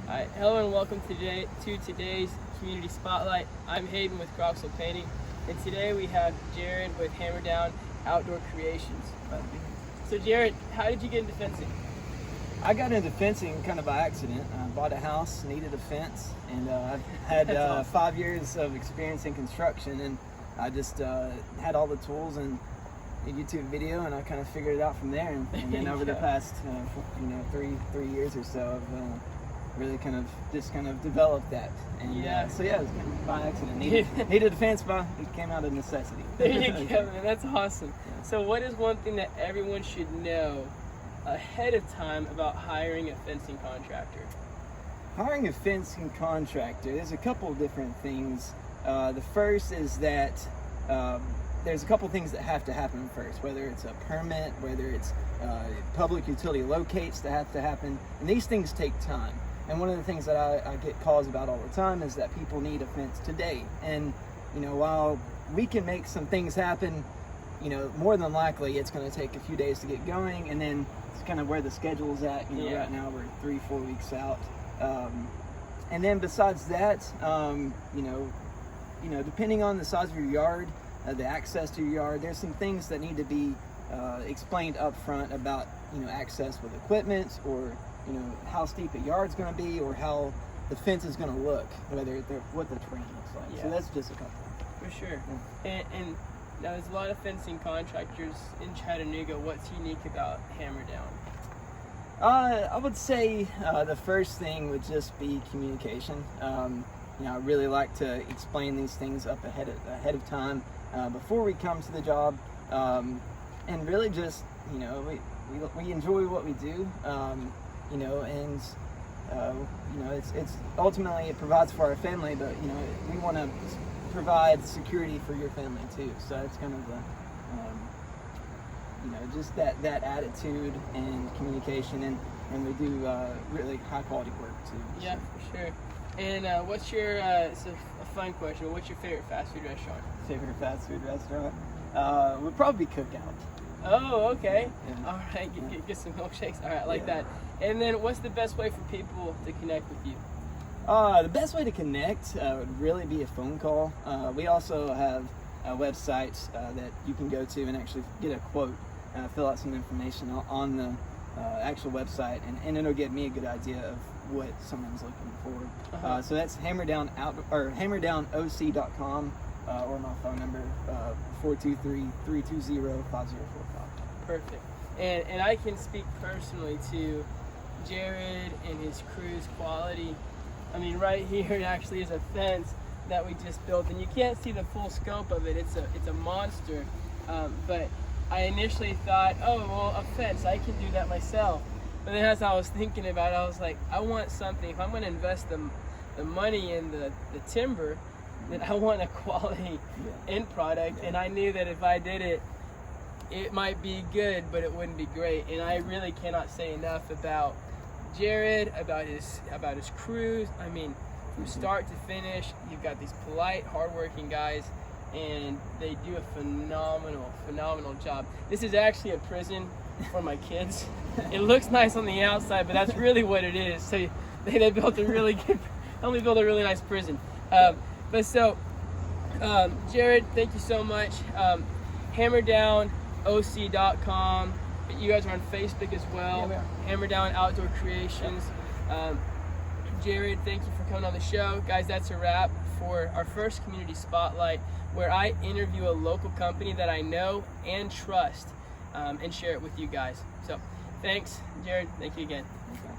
Alright, hello and welcome to today's Community Spotlight. I'm Hayden with Croxall Painting, and today we have Jared with Hammer Down Outdoor Creations. So Jared, how did you get into fencing? I got into fencing kind of by accident. I bought a house, needed a fence, and I've had awesome. 5 years of experience in construction, and I just had all the tools and a YouTube video, and I kind of figured it out from there. And then over the past, 3 years or so, I've really kind of developed that. And so yeah, it was kind of by accident. Needed a fence, but it came out of necessity. There you go, man. That's awesome. Yeah. So what is one thing that everyone should know ahead of time about hiring a fencing contractor? Hiring a fencing contractor, there's a couple of different things. The first is that there's a couple things that have to happen first, whether it's a permit, whether it's public utility locates that have to happen, and these things take time. And one of the things that I get calls about all the time is that people need a fence today. And while we can make some things happen, more than likely it's going to take a few days to get going, and then it's kind of where the schedule's at. Right now we're 3-4 weeks out. And then besides that, depending on the size of your yard, the access to your yard, there's some things that need to be explained up front about access with equipment, or how steep a yard's going to be, or how the fence is going to look, what the terrain looks like. Yeah. So that's just a couple. For sure. Yeah. And now there's a lot of fencing contractors in Chattanooga. What's unique about Hammer Down? I would say the first thing would just be communication. I really like to explain these things up ahead of time before we come to the job, and really just we enjoy what we do, it's ultimately it provides for our family, but we want to provide security for your family too. So it's kind of just that attitude and communication, and we do really high quality work too. Yeah, for sure. And what's your it's a fun question, what's your favorite fast food restaurant? Favorite fast food restaurant would probably be Cookout. Oh, okay. Yeah. All right, get some milkshakes. All right, I like that. And then what's the best way for people to connect with you? The best way to connect would really be a phone call. We also have a website that you can go to and actually get a quote, fill out some information on the actual website, and it'll give me a good idea of what someone's looking for. So that's hammerdownoc.com, or my phone number 423-320-5045. Perfect. And I can speak personally to Jared and his crew's quality. I mean, right here actually is a fence that we just built, and you can't see the full scope of it. It's a monster. But I initially thought, oh, well, a fence, I can do that myself. But then as I was thinking about it, I was like, I want something, if I'm going to invest the money in the timber, then I want a quality end product. And I knew that if I did it, it might be good, but it wouldn't be great. And I really cannot say enough about Jared, about his crews. I mean, from start to finish, you've got these polite, hardworking guys, and they do a phenomenal job. This is actually a prison for my kids. It looks nice on the outside, but that's really what it is. So they built a really good, only built a really nice prison. Jared, thank you so much. HammerDownOC.com. You guys are on Facebook as well. Yeah, we are. Hammer Down Outdoor Creations. Jared, thank you for coming on the show. Guys, that's a wrap for our first Community Spotlight, where I interview a local company that I know and trust, and share it with you guys. So thanks, Jared. Thank you again. Okay.